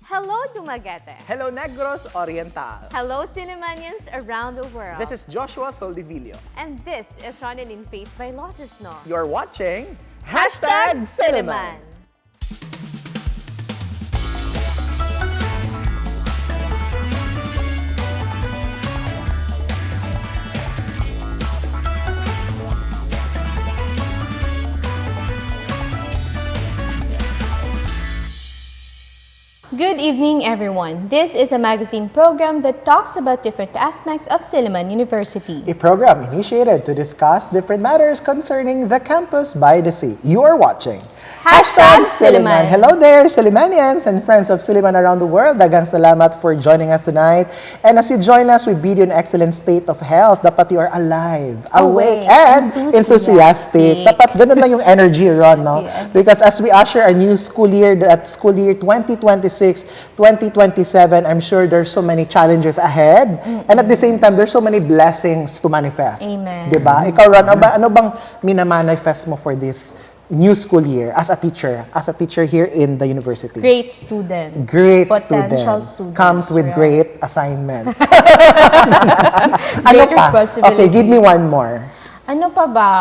Hello, Dumaguete. Hello, Negros Oriental. Hello, Sillimanians around the world. This is Joshua Soldivillo. And this is Ronelyn Vailoces-No. You're watching Silliman. Good evening, everyone. This is a magazine program that talks about different aspects of Silliman University. A program initiated to discuss different matters concerning the campus by the sea. You are watching Silliman. Hello there, Sillimanians and friends of Silliman around the world. Daghang salamat for joining us tonight. And as you join us, we bid you an excellent state of health. Dapat you are alive, awake, and enthusiastic. Dapat ganun lang yung energy, Ron, no? Yeah. Because as we usher a new school year, at school year 2026-2027, I'm sure there's so many challenges ahead. And at the same time, there's so many blessings to manifest. Amen. Diba? Ikaw, Ron, ano bang minamanifest mo for this new school year as a teacher here in the university? Great students. Great Potential students. Comes with great assignments. Great responsibilities. Okay, give me one more. Ano pa ba?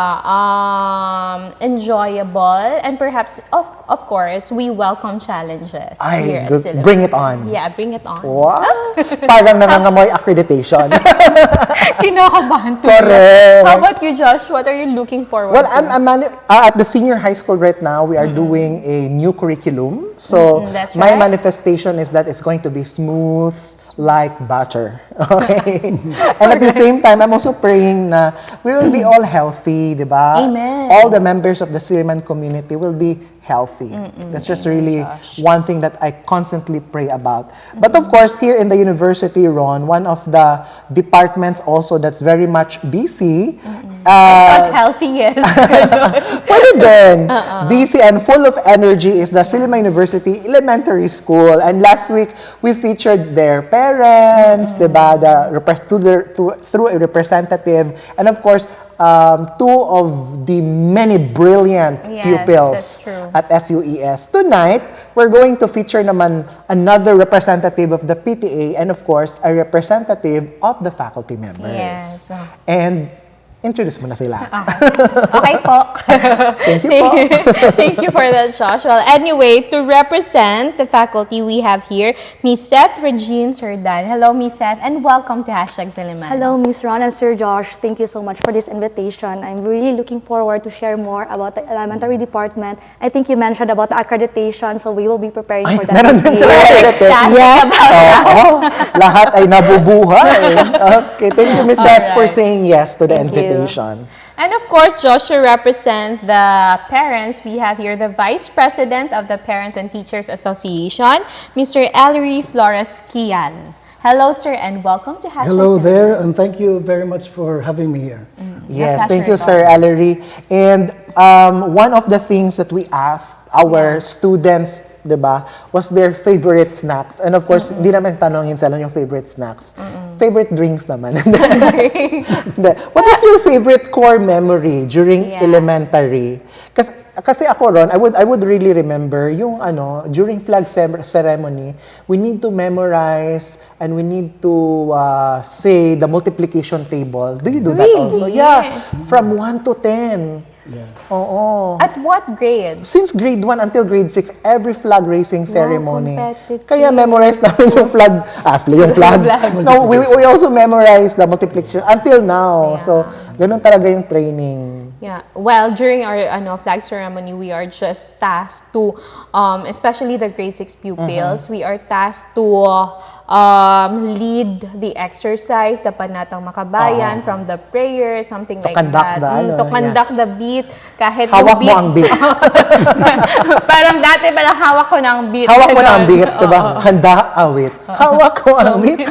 Enjoyable, and perhaps, of course, we welcome challenges here at Silliman. Bring it on. Yeah, bring it on. Wow! Parang nangangamoy accreditation. Kinakabahan to. Correct. How about you, Josh? What are you looking forward Well, to? at the senior high school right now. We are doing a new curriculum. So that's my right. manifestation is that it's going to be smooth like butter. Okay? And at the same time, I'm also praying na we will be all healthy, di ba? Amen. All the members of the Silliman community will be healthy. That's just really one thing that I constantly pray about. But of course, here in the university, Ron, one of the departments also that's very much busy. Not healthy, yes. Pwede din. Busy and full of energy is the Silliman University Elementary School. And last week, we featured their parents, diba, through a representative. And of course, two of the many brilliant pupils at SUES. Tonight, we're going to feature naman another representative of the PTA and of course, a representative of the faculty members. Yes. And introduce mo na sila. Okay po. Thank you po. Thank you for that, Josh. Well, anyway, to represent the faculty, we have here Miss Seth, Regine, Serdan. Hello, Miss Seth, and welcome to #Silliman. Hello, Miss Ron and Sir Josh. Thank you so much for this invitation. I'm really looking forward to share more about the elementary department. I think you mentioned about the accreditation, so we will be preparing for that. Meron din sila accredited. Yes. Oo. Lahat ay nabubuhay. Okay, thank you, Miss Seth, for saying yes to the Thank you. invitation. And of course, Josh, to represent the parents, we have here the Vice President of the Parents and Teachers Association, Mr. Ellery Quial. Hello, sir, and welcome to Hello there, and thank you very much for having me here. Yes, thank you, Sir Ellery. And one of the things that we asked our students, diba, was their favorite snacks. And of course, hindi naman tanongin sila yung favorite snacks. Favorite drinks naman. What is your favorite core memory during elementary? Kasi ako, Ron, I would really remember yung during flag ceremony, we need to memorize and we need to say the multiplication table. Do you do that also? Yeah, from 1 to 10. Yeah. Oo. At what grade? Since grade 1 until grade 6, every flag raising ceremony. competitive. Kaya memorize namin yung flag. Yung flag. No, we also memorize the multiplication until now. So, ganun talaga yung training. Yeah. Well, during our flag ceremony, we are just tasked to, especially the grade 6 pupils, we are tasked to lead the exercise, the Panatang Makabayan, from the prayer, something like that. To conduct the beat, kahit Hawak yung beat. mo ang beat. Parang dati pala hawak ko ng beat. Hawak mo na ang beat, diba? Handa, awit. Hawak ko ang beat.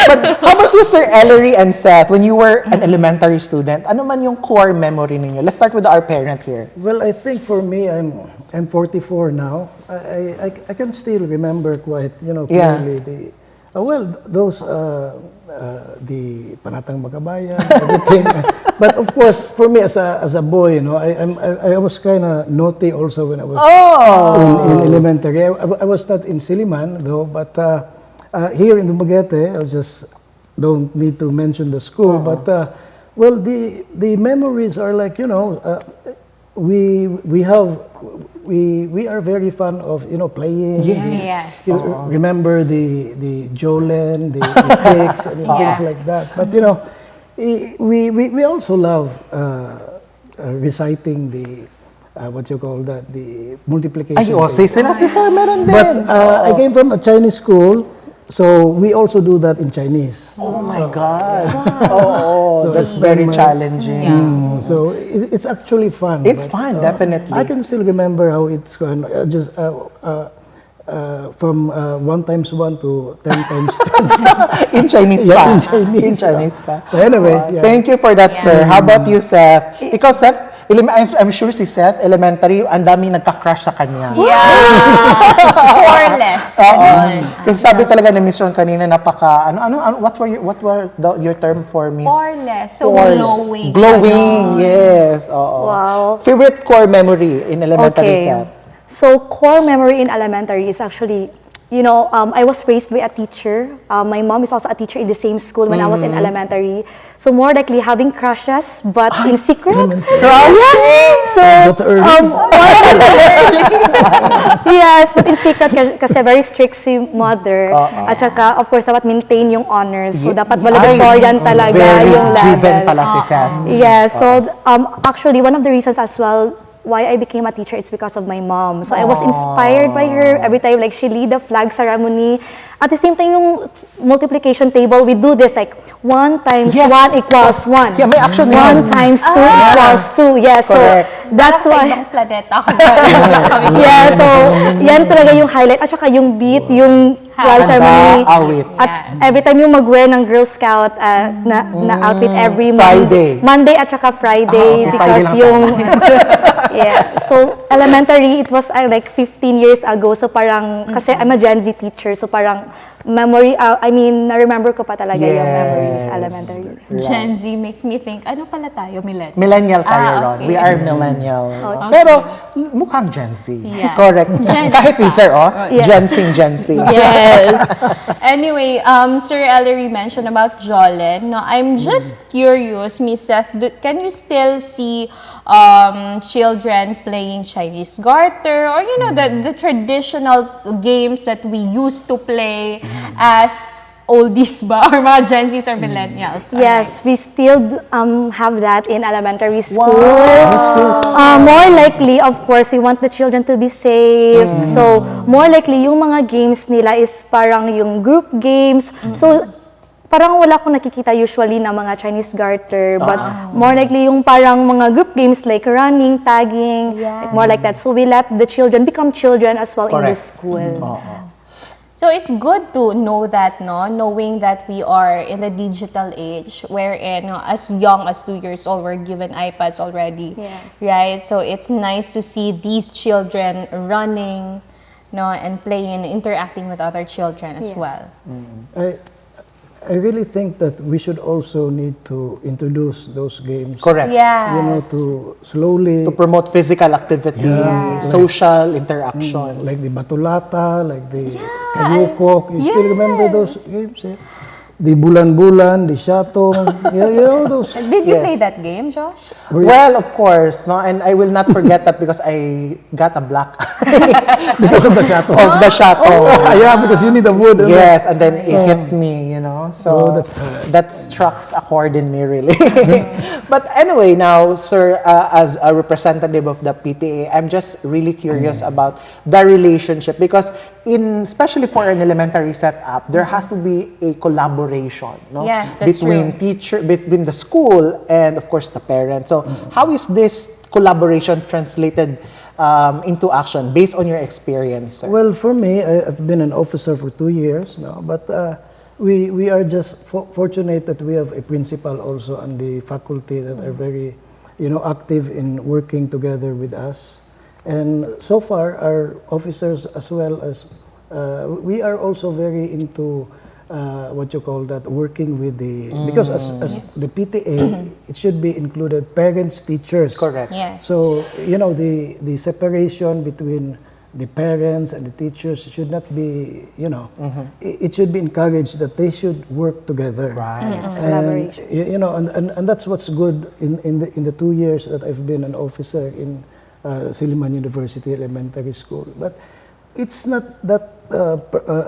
But how about you, Sir Ellery and Seth, when you were an elementary student, ano man yung core memory ninyo? Let's start with our parent here. Well, I think for me, I'm 44 now. I can still remember quite, clearly Well, those, the Panatang Magabayan, everything. But of course, for me as a boy, I was kind of naughty also when I was in elementary. I was not in Silliman though, but here in Dumaguete, I just don't need to mention the school, but well, the memories are like, we are very fond of playing. Yes. Remember the Jolen, the cakes, and things like that. But we also love reciting the what you call that, the multiplication. Ay, si sila si Sir meron din. But I came from a Chinese school, so we also do that in Chinese. Oh my God. That's very challenging. So it's actually fun. It's but, fun, definitely. I can still remember how it's gone. Just from 1 times 1 to 10 times 10. In Chinese Yeah, pa. in Chinese. In Chinese pa. So anyway, yeah. Thank you for that, sir. How about you, Seth? Ikaw, Seth, I'm sure si Seth, elementary, ang dami nagka-crush sa kanya. Yes! Poreless. Kasi sabi talaga ni Miss Ron kanina, napaka, what were your term for Miss? Poreless. So, Poreless. glowing. Glowing, yes. Oo. Wow. Favorite core memory in elementary, Okay. Seth? So core memory in elementary is actually, I was raised by a teacher. My mom is also a teacher in the same school when I was in elementary. So more likely having crushes, but in secret. Yes. So That's early. yes, but in secret kasi very strict si mother. At saka, of course, dapat maintain yung honors. So dapat valedictorian talaga very yung level. driven pala si Seth. Yeah, so actually one of the reasons as well why I became a teacher, it's because of my mom. So I was inspired by her every time like she lead the flag ceremony. At the same time yung multiplication table, we do this like 1 times Yes. 1 equals 1. Yeah, may action 1 yan. times 2 equals 2. Yeah, so Correct. that's Sa why. ibang planeta ako. Yeah, so yan talaga yung highlight. At saka yung beat, yung flag Handa, ceremony. awit. At Yes. every time yung mag-wear ng Girl Scout na outfit every Friday. Monday at saka Friday. Okay, Because Friday lang yung yeah. So elementary, it was like 15 years ago. So parang kasi I'm a Gen Z teacher, so parang memory. Na-remember ko pa talaga yung memories elementary. Gen Z makes me think, ano pala tayo, millennial? Millennial tayo, Ron. Okay. We are millennial. Pero mukhang Gen Z. Yes. Correct. Gen Kahit si Sir, Yeah. Gen Z. Yes. Anyway, Sir Ellery mentioned about Jolen. No, I'm just curious, Miss Seth, can you still see children playing Chinese garter or the traditional games that we used to play as oldies ba or mga Gen Zs or millennials? Yes, we still have that in elementary school. Wow. More likely, of course, we want the children to be safe. So, more likely, yung mga games nila is parang yung group games. So, parang wala akong nakikita usually na mga Chinese garter. But more likely, yung parang mga group games like running, tagging, like more like that. So, we let the children become children as well in the Correct. school. So it's good to know that, knowing that we are in the digital age wherein as young as 2 years old, we're given iPads already. Yes. Right? So it's nice to see these children running, and playing and interacting with other children as Yes. well. I really think that we should also need to introduce those games. Correct. Yes. To slowly, To promote physical activity, social interaction. like the Batulata, like the Kayukok. You still remember those games? Eh? The Bulan-Bulan, the Shatong, those. Did you Yes. play that game, Josh? Well, of course, and I will not forget that because I got a black Because of the Shatong. of the shadow. Yeah, because you need the wood. Yes, and then it hit me, So Oh, that's that struck a chord in me, really. But anyway, now, sir, as a representative of the PTA, I'm just really curious about the relationship because especially for an elementary setup, there has to be a collaboration, Yes, that's between true. between the school and of course the parents. So how is this collaboration translated into action based on your experience, sir? Well, for me, I've been an officer for 2 years now, but we are just fortunate that we have a principal also and the faculty that are very, active in working together with us. And so far, our officers as well as we are also very into what you call that, working with the, because as the PTA, it should be included parents, teachers. Correct. Yes. So, you know, the separation between the parents and the teachers should not be, you know, it should be encouraged that they should work together. Right. Yes, And, collaboration. you know, and that's what's good in the 2 years that I've been an officer in Silliman University Elementary School. But it's not that,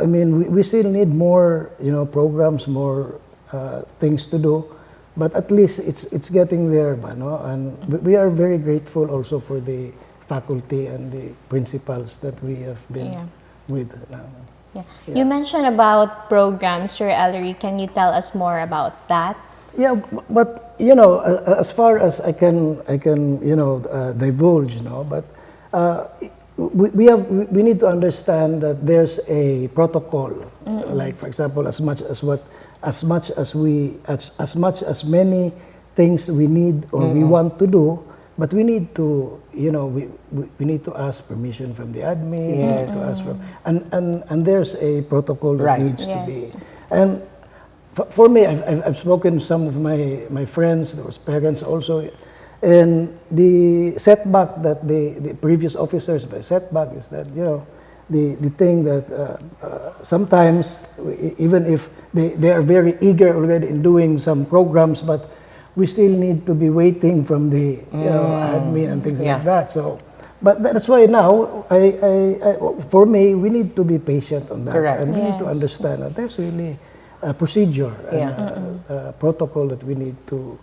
I mean, we still need more, you know, programs, more things to do. But at least it's getting there, no? And we are very grateful also for the faculty and the principals that we have been with. Yeah. You mentioned about programs, Sir Ellery. Can you tell us more about that? Yeah, but you know, as far as I can, you know, divulge, no. But we need to understand that there's a protocol. Like, for example, as much as many things we need or we want to do, but we need to, you know, we need to ask permission from the admin. We need to ask from, and there's a protocol that needs to be. And for me, I've spoken to some of my friends, there was parents also, and the setback that the previous officers, the setback is that, you know, the thing that sometimes, even if they are very eager already in doing some programs, but we still need to be waiting from the, you know, admin and things like that. So, but that's why now, for me, we need to be patient on that. Correct. And we need to understand that there's really a procedure and a protocol that we need to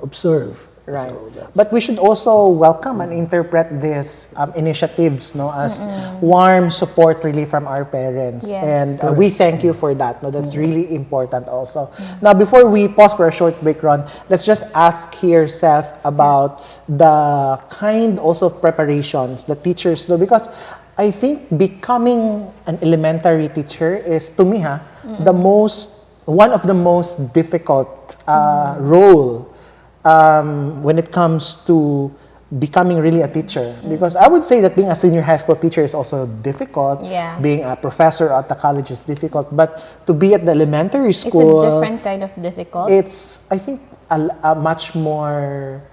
observe. Right. So But we should also welcome and interpret these initiatives, no, as warm support really from our parents. Yes. And we thank you for that. No, that's really important also. Now, before we pause for a short break, Ron, let's just ask here, Seth, about the kind also of preparations that teachers do. Because I think becoming an elementary teacher is, to me, one of the most difficult role when it comes to becoming really a teacher. Because I would say that being a senior high school teacher is also difficult. Yeah. Being a professor at the college is difficult. But to be at the elementary school, It's a different kind of difficult. it's, I think, a much more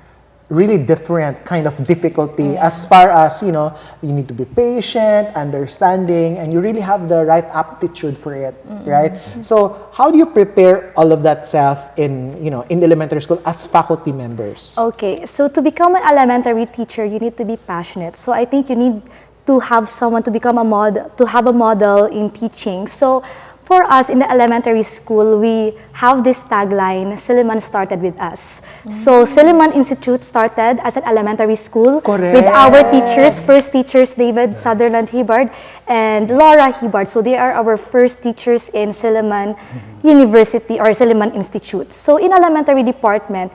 really different kind of difficulty as far as, you know, you need to be patient, understanding, and you really have the right aptitude for it, right? So how do you prepare all of that, Seth, in, you know, in the elementary school as faculty members? Okay, so to become an elementary teacher, you need to be passionate. So I think you need to have someone to become a model, to have a model in teaching. So for us in the elementary school, we have this tagline, Silliman started with us. So Silliman Institute started as an elementary school with our teachers, first teachers, David Sutherland Hibbard and Laura Hibbard. So they are our first teachers in Silliman University or Silliman Institute. So in elementary department,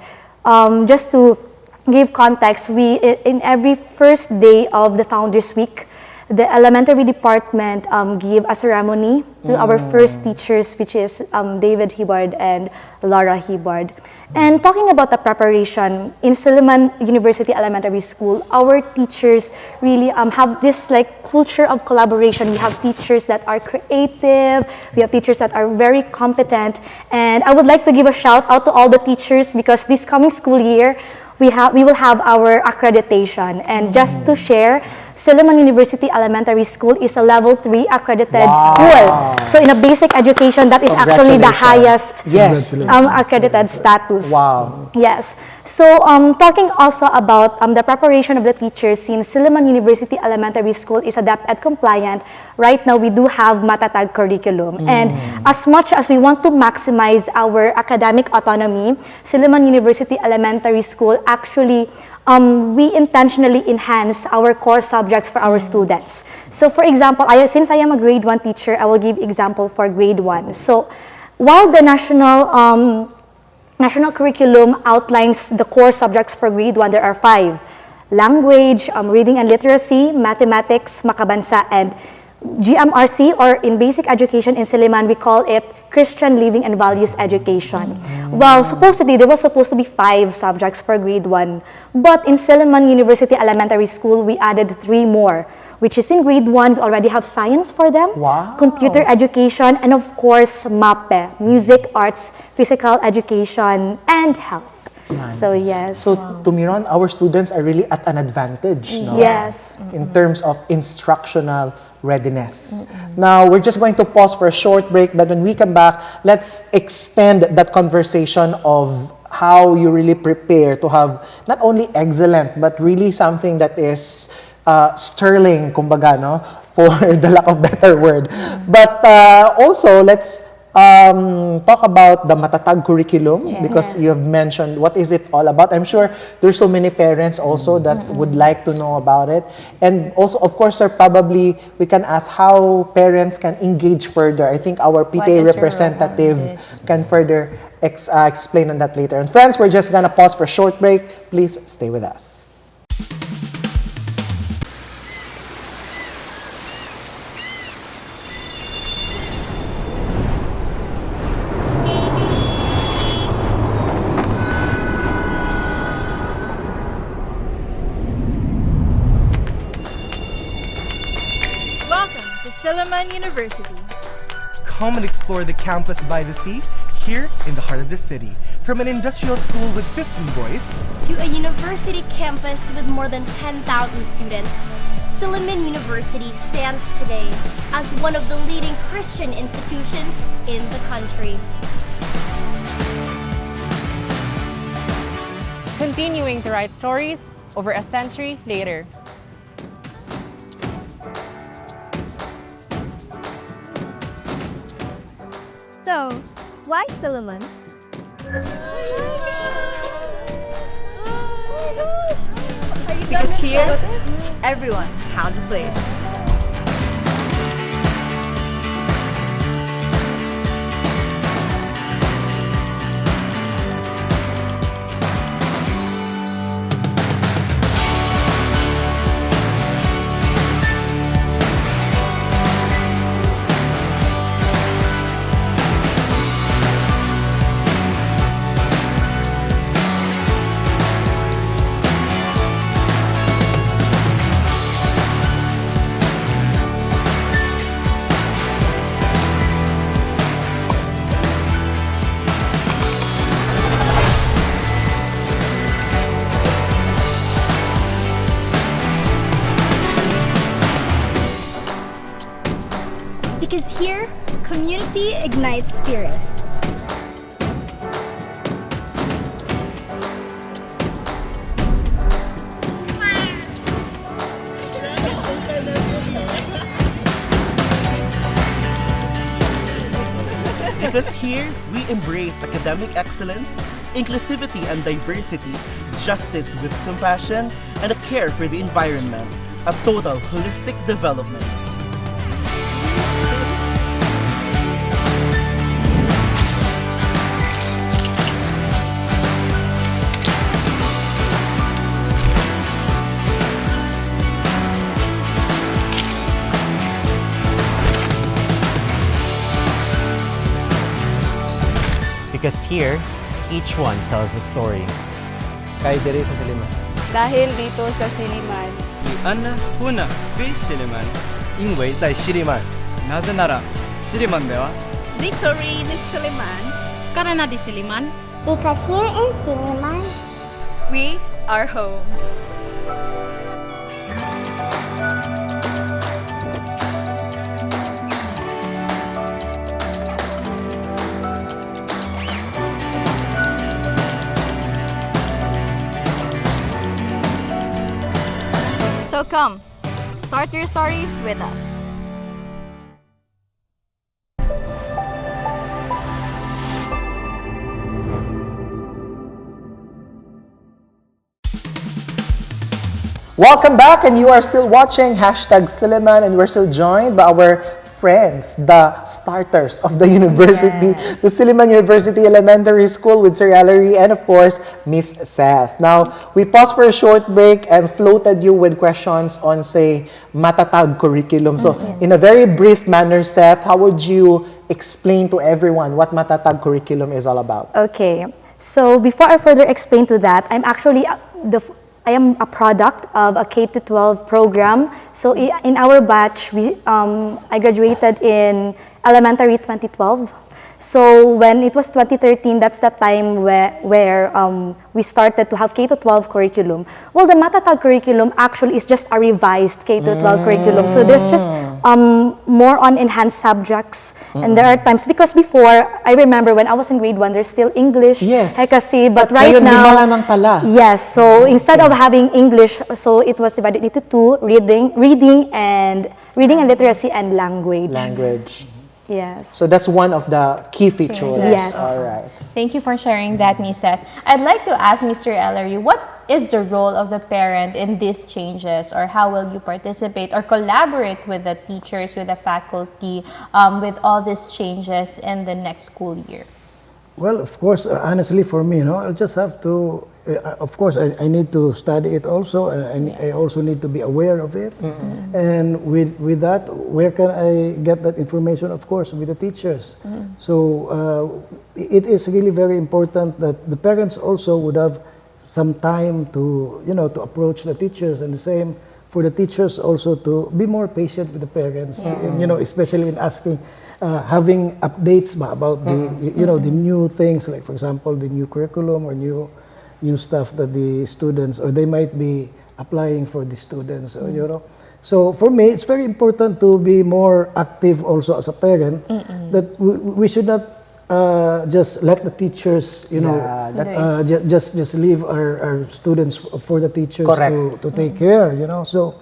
just to give context, we, in every first day of the Founders Week, the elementary department give a ceremony to our first teachers, which is David Hibbard and Laura Hibbard. And talking about the preparation, in Silliman University Elementary School, our teachers really have this like culture of collaboration. We have teachers that are creative, we have teachers that are very competent, and I would like to give a shout out to all the teachers because this coming school year, we will have our accreditation. And just to share, Silliman University Elementary School is a level 3 accredited school. So in a basic education, that is actually the highest accredited status. Wow. Yes. So talking also about the preparation of the teachers, since Silliman University Elementary School is ADeptEd compliant, right now we do have matatag curriculum. And as much as we want to maximize our academic autonomy, Silliman University Elementary School actually we intentionally enhance our core subjects for our students. So for example, since I am a grade 1 teacher, I will give example for grade 1. So while the national curriculum outlines the core subjects for grade 1, there are 5. Language, reading and literacy, mathematics, makabansa, and GMRC, or in basic education in Silliman, we call it Christian Living and Values Education. Well, supposedly, there was supposed to be 5 subjects for grade 1. But in Silliman University Elementary School, we added 3 more, which is in grade 1, we already have science for them, Wow. computer education, and of course, MAPE, music, arts, physical education, and health. So, yes. So, Tumiron, our students are really at an advantage, no? Yes. In terms of instructional readiness. Now, we're just going to pause for a short break, but when we come back, let's extend that conversation of how you really prepare to have not only excellent, but really something that is sterling, kumbaga, no? For the lack of better word. But also, let's talk about the Matatag curriculum, because you have mentioned what is it all about. I'm sure there's so many parents also that would like to know about it. And also, of course, sir, probably we can ask how parents can engage further. I think our What PTA is your representative role on this? can further explain on that later. And friends, we're just gonna pause for a short break. Please stay with us. Welcome to Silliman University. Come and explore the campus by the sea, here in the heart of the city. From an industrial school with 15 boys to a university campus with more than 10,000 students, Silliman University stands today as one of the leading Christian institutions in the country. Continuing to write stories over a century later. So, why Silliman? Because here, everyone has a place. Because here, community ignites spirit. because here we embrace academic excellence, inclusivity and diversity, justice with compassion, and a care for the environment, a total holistic development. Because here, each one tells a story. Kahit diri sa Silliman. Dahil dito sa Silliman. 安娜후나非Silliman，因为在Silliman。なぜならSillimanでは Victory is Silliman. Karena di Silliman, Because here in Silliman, We are home. So come, start your story with us. Welcome back, and you are still watching Silliman, and we're still joined by our friends, the starters of the university, the Silliman University Elementary School with Sir Ellery and of course, Miss Seth. Now, we paused for a short break and floated you with questions on, say, matatag curriculum. So, in a very brief manner, Seth, how would you explain to everyone what matatag curriculum is all about? Okay. So before I further explain to that, I am a product of a K-12 program. So in our batch, I graduated in elementary 2012. So when it was 2013, that's the time where we started to have K-12 curriculum. Well, the Matatag curriculum actually is just a revised K-12 curriculum. So there's just more on enhanced subjects. And there are times, because before, I remember when I was in grade 1, there's still English. Yes. But right now, lima lang pala. yes. So instead of having English, so it was divided into two: reading and literacy and language. Yes. So that's one of the key features. Yes. All right. Thank you for sharing that, Ms. Seth. I'd like to ask Mr. Ellery, what is the role of the parent in these changes, or how will you participate or collaborate with the teachers, with the faculty, with all these changes in the next school year? Well, of course, honestly, for me, I'll just have to, of course, I need to study it also, and I also need to be aware of it. And with that, where can I get that information? Of course, with the teachers. So it is really very important that the parents also would have some time to, to approach the teachers, and the same for the teachers also to be more patient with the parents, and, especially in asking, having updates about the, the new things, like for example, the new curriculum or new stuff that the students, or they might be applying for the students, or, So for me, it's very important to be more active also as a parent, that we should not just let the teachers, just leave our students for the teachers to take care, So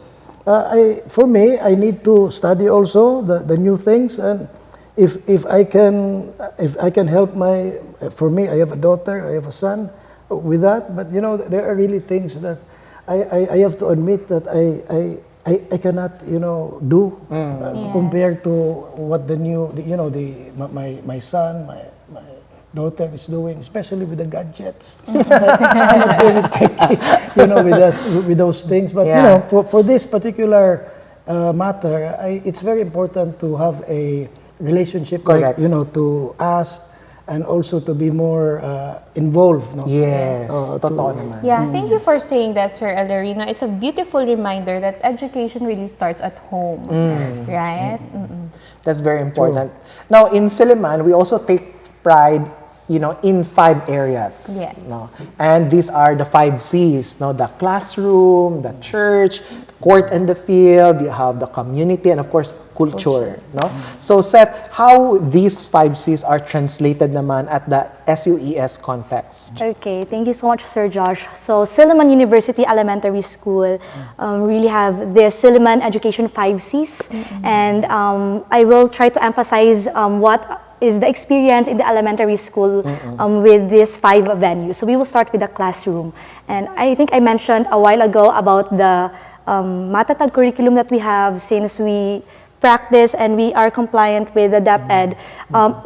for me, I need to study also the new things, and if I can help for me, I have a daughter, I have a son, with that, but there are really things that I have to admit that I cannot do compared to what my son, my daughter is doing, especially with the gadgets. I'm not very techy, with those things, but for this particular matter, it's very important to have a relationship, to ask and also to be more involved. Yes, totoo naman. Yeah, thank you for saying that, Sir Ellery. It's a beautiful reminder that education really starts at home, right? That's very important. Now, in Silliman, we also take pride, in 5 areas. Yes. And these are the 5 C's. The classroom, the church, the court and the field, you have the community, and of course, culture. So, Seth, how these 5 C's are translated naman at the SUES context? Okay, thank you so much, Sir Josh. So, Silliman University Elementary School really have this Silliman Education 5 C's, and I will try to emphasize what is the experience in the elementary school with these 5 venues. So we will start with the classroom. And I think I mentioned a while ago about the Matatag curriculum that we have, since we practice and we are compliant with the DepEd.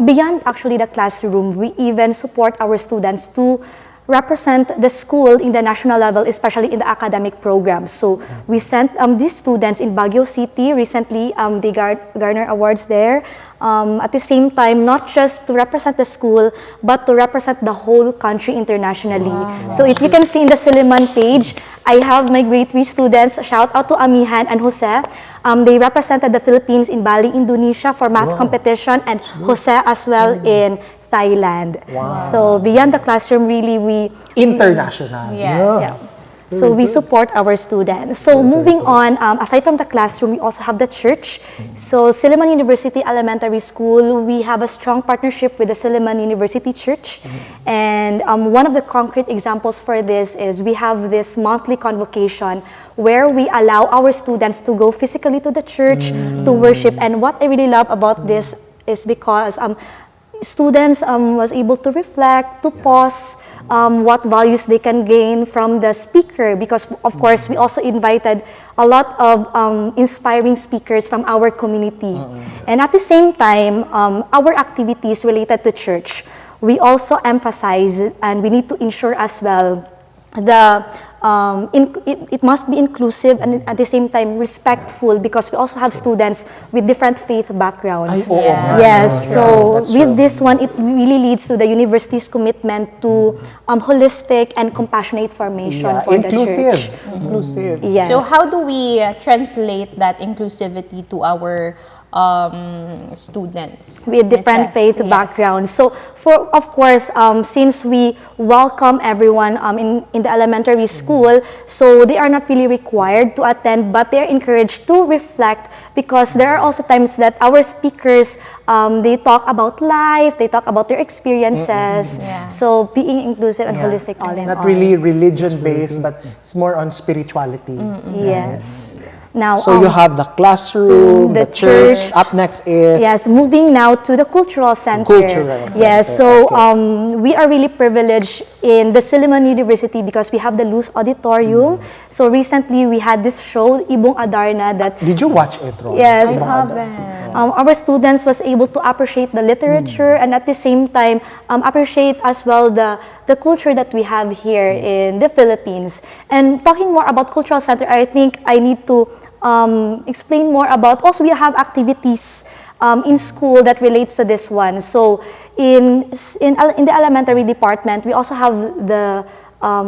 Beyond actually the classroom, we even support our students to represent the school in the national level, especially in the academic programs. So we sent these students in Baguio City recently. They garner awards there. At the same time, not just to represent the school, but to represent the whole country internationally. Wow. So if you can see in the Silliman page, I have my grade 3 students. Shout out to Amihan and Jose. They represented the Philippines in Bali, Indonesia for math competition, and Jose as well in Thailand. Wow. So beyond the classroom, really we international. Yes. So we support our students. So moving on, aside from the classroom, we also have the church. So Silliman University Elementary School, we have a strong partnership with the Silliman University Church. And one of the concrete examples for this is we have this monthly convocation where we allow our students to go physically to the church to worship. And what I really love about this is because students was able to reflect, to pause what values they can gain from the speaker, because of course we also invited a lot of inspiring speakers from our community. And at the same time, our activities related to church, we also emphasize and we need to ensure as well it must be inclusive and at the same time respectful, because we also have students with different faith backgrounds. Yes, so with this one, it really leads to the university's commitment to holistic and compassionate formation for the church. Inclusive. Yes. So how do we translate that inclusivity to our students with different faith backgrounds? So of course, since we welcome everyone in the elementary school, so they are not really required to attend, but they are encouraged to reflect, because there are also times that our speakers, they talk about life, they talk about their experiences. So being inclusive and holistic all in all. Not really religion-based, but it's more on spirituality. Yes. Now, so you have the classroom, the church. Up next is moving now to the cultural center. Yes, so we are really privileged in the Silliman University because we have the loose auditorium. So recently we had this show, Ibong Adarna. That did you watch it, Ron? Yes, I haven't. Our students was able to appreciate the literature and at the same time appreciate as well the culture that we have here in the Philippines. And talking more about cultural center, I think I need to explain more about, also we have activities in school that relates to this one. So in the elementary department, we also have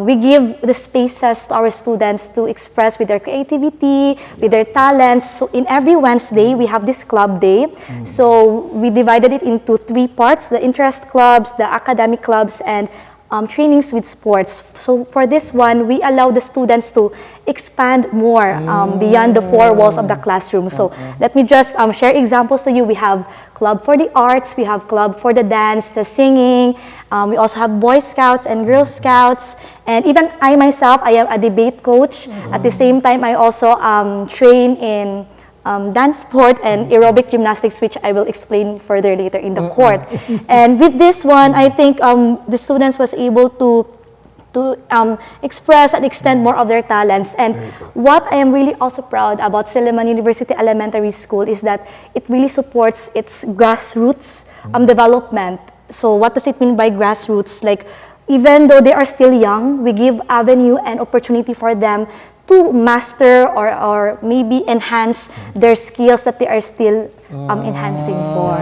we give the spaces to our students to express with their creativity, with their talents. So in every Wednesday, we have this club day. So we divided it into 3 parts: the interest clubs, the academic clubs, and trainings with sports. So for this one, we allow the students to expand more beyond the 4 walls of the classroom. So let me just share examples to you. We have club for the arts, we have club for the dance, the singing, we also have Boy Scouts and Girl Scouts, and even I myself, I am a debate coach. At the same time, I also train in dance sport and aerobic gymnastics, which I will explain further later in the court. And with this one, I think the students was able to express and extend more of their talents. And what I am really also proud about Silliman University Elementary School is that it really supports its grassroots development. So what does it mean by grassroots? Like, even though they are still young, we give avenue and opportunity for them to master or maybe enhance their skills that they are still enhancing for.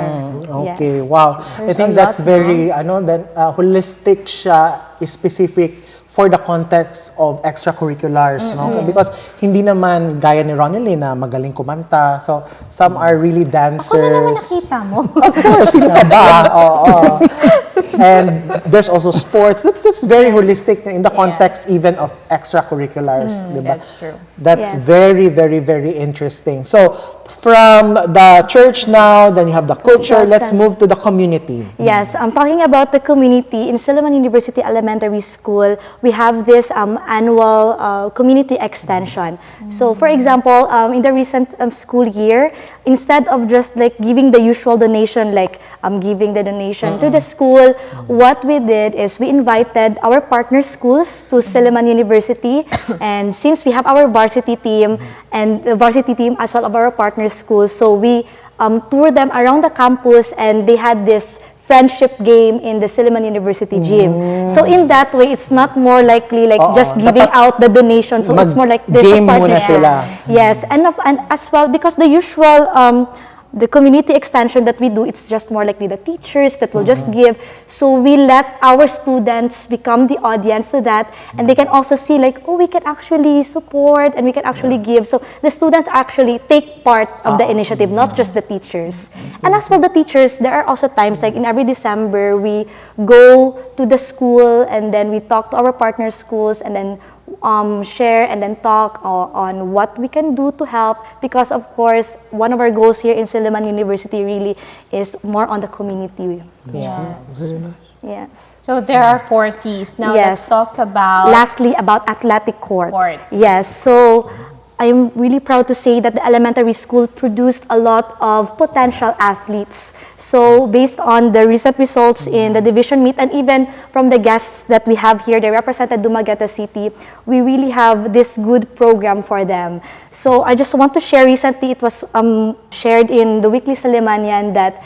Okay, wow. I think that's very, I know that holistic siya is specific for the context of extracurriculars, no? Because hindi naman gaya ni Ronelyn na magaling kumanta. So, some are really dancers. Ako na naman nakita mo. Of course, sino ka ba? And there's also sports. That's very holistic in the context even of extracurriculars. Diba? That's true. That's very, very, very interesting. So, from the church now, then you have the culture. Let's move to the community. Yes, I'm talking about the community. In Silliman University Elementary School, we have this annual community extension. So, for example, in the recent school year, instead of just like giving the usual donation, like giving the donation to the school, what we did is we invited our partner schools to Silliman University. And since we have our varsity team and the varsity team as well of our partner schools, so we toured them around the campus and they had this friendship game in the Silliman University gym. So in that way, it's not more likely like just giving out the donation. So it's more like there's a partnership. Yes, and as well, because the usual the community extension that we do, it's just more likely the teachers that will just give. So we let our students become the audience to that, and they can also see like, oh, we can actually support and we can actually give. So the students actually take part of the initiative, not just the teachers. And as well the teachers, there are also times like in every December, we go to the school and then we talk to our partner schools and then share and then talk on what we can do to help, because of course one of our goals here in Silliman University really is more on the community. Yes. So there are 4 C's. Now let's talk about... Lastly, about athletic court. Yes, so I'm really proud to say that the elementary school produced a lot of potential athletes. So based on the recent results in the division meet and even from the guests that we have here, they represented Dumaguete City, we really have this good program for them. So I just want to share, recently it was shared in the Weekly Sillimanian that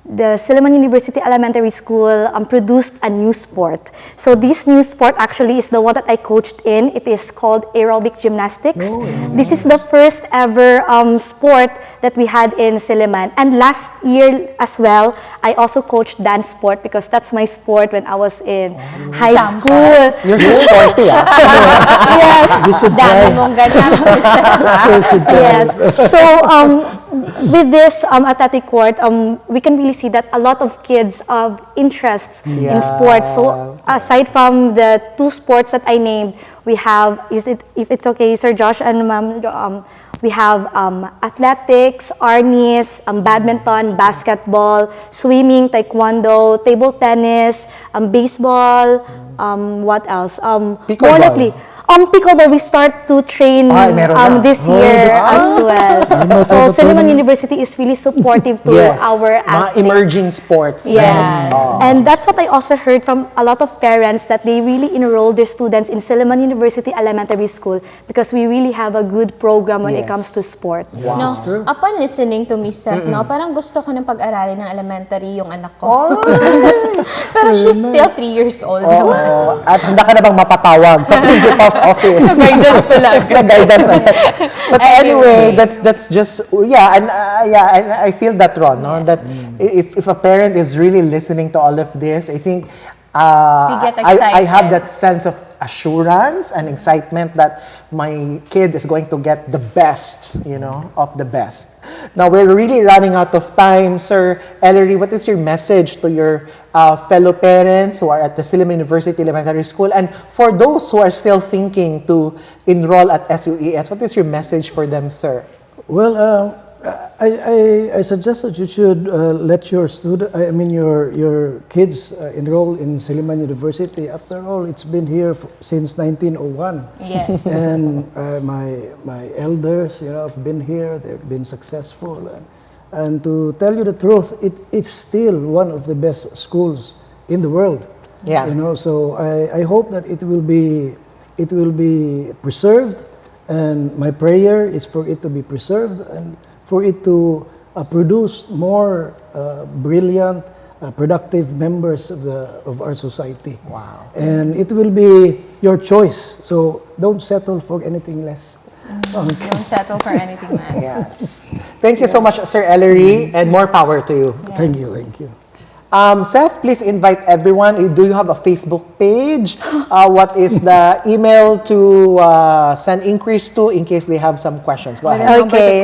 the Silliman University Elementary School produced a new sport. So this new sport actually is the one that I coached in. It is called aerobic gymnastics. This is the first ever sport that we had in Silliman. And last year as well, I also coached dance sport because that's my sport when I was in high school. You're so sporty, ah. Yes. Dami mong ganyan. Yes. So with this athletic court, we can really see that a lot of kids have interests in sports. So aside from the two sports that I named, we have, if it's okay, Sir Josh and Ma'am, we have athletics, arnis, badminton, basketball, swimming, taekwondo, table tennis, baseball, what else? More likely, pickleball, we start to train this year as well. So Silliman University is really supportive to our athletes. Emerging sports. Yes. And that's what I also heard from a lot of parents, that they really enroll their students in Silliman University Elementary School because we really have a good program when it comes to sports. No, upon listening to Miss Seth, no, parang gusto ko ng pag-aralin ng elementary yung anak ko. Pero she's still 3 years old. At handa ka na bang mapatawag sa principal's office? Guidance pala. Guidance. But anyway, that's just, and I feel that, Ron, no? That if a parent is really listening to all of this, I think I have that sense of assurance and excitement that my kid is going to get the best, of the best. Now, we're really running out of time. Sir Ellery, what is your message to your fellow parents who are at the Silliman University Elementary School? And for those who are still thinking to enroll at SUES, what is your message for them, sir? Well, I suggest that you should let your your kids enroll in Silliman University. After all, it's been here since 1901. Yes. And my elders, have been here. They've been successful. And to tell you the truth, it's still one of the best schools in the world. Yeah. So I hope that it will be preserved. And my prayer is for it to be preserved and for it to produce more brilliant, productive members of our society. Wow. And it will be your choice. So don't settle for anything less. Okay. Don't settle for anything less. Yes. Thank you so much, Sir Ellery, and more power to you. Yes. Thank you. Seth, please invite everyone. Do you have a Facebook page? What is the email to send inquiries to in case they have some questions? Go ahead. Okay.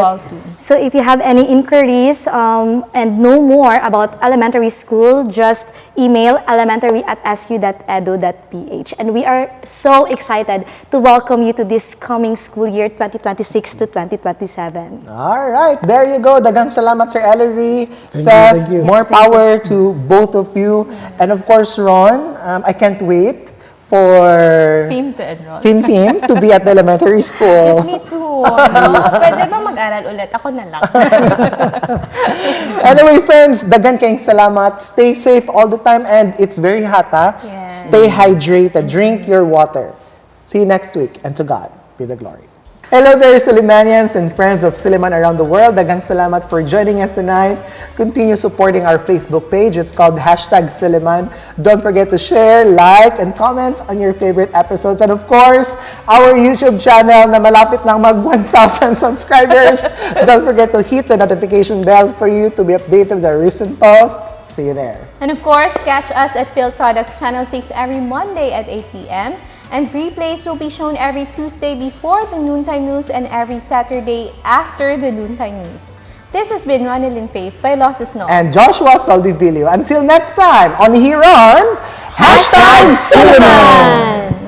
So if you have any inquiries and know more about elementary school, just email elementary@su.edu.ph. And we are so excited to welcome you to this coming school year 2026 to 2027. All right, there you go. Dagang salamat, Sir Ellery. Seth, thank you. more power to both of you. And of course, Ron, I can't wait for Theme to enroll. Theme to be at the elementary school. Yes, me too. No? Pwede ba mag-aral ulit? Ako na lang. Anyway, friends, dagan kayong salamat. Stay safe all the time, and it's very hot, ha? Yes. Stay hydrated. Drink your water. See you next week, and to God be the glory. Hello there, Sillimanians and friends of Silliman around the world. Dagang salamat for joining us tonight. Continue supporting our Facebook page. It's called #Silliman. Don't forget to share, like, and comment on your favorite episodes. And of course, our YouTube channel na malapit nang mag 1,000 subscribers. Don't forget to hit the notification bell for you to be updated with our recent posts. See you there. And of course, catch us at Field Products Channel 6 every Monday at 8 p.m. And replays will be shown every Tuesday before the noontime news and every Saturday after the noontime news. This has been Ronelyn Faith Vailoces-No. And Joshua Soldivillo. Until next time, on here on #Silliman!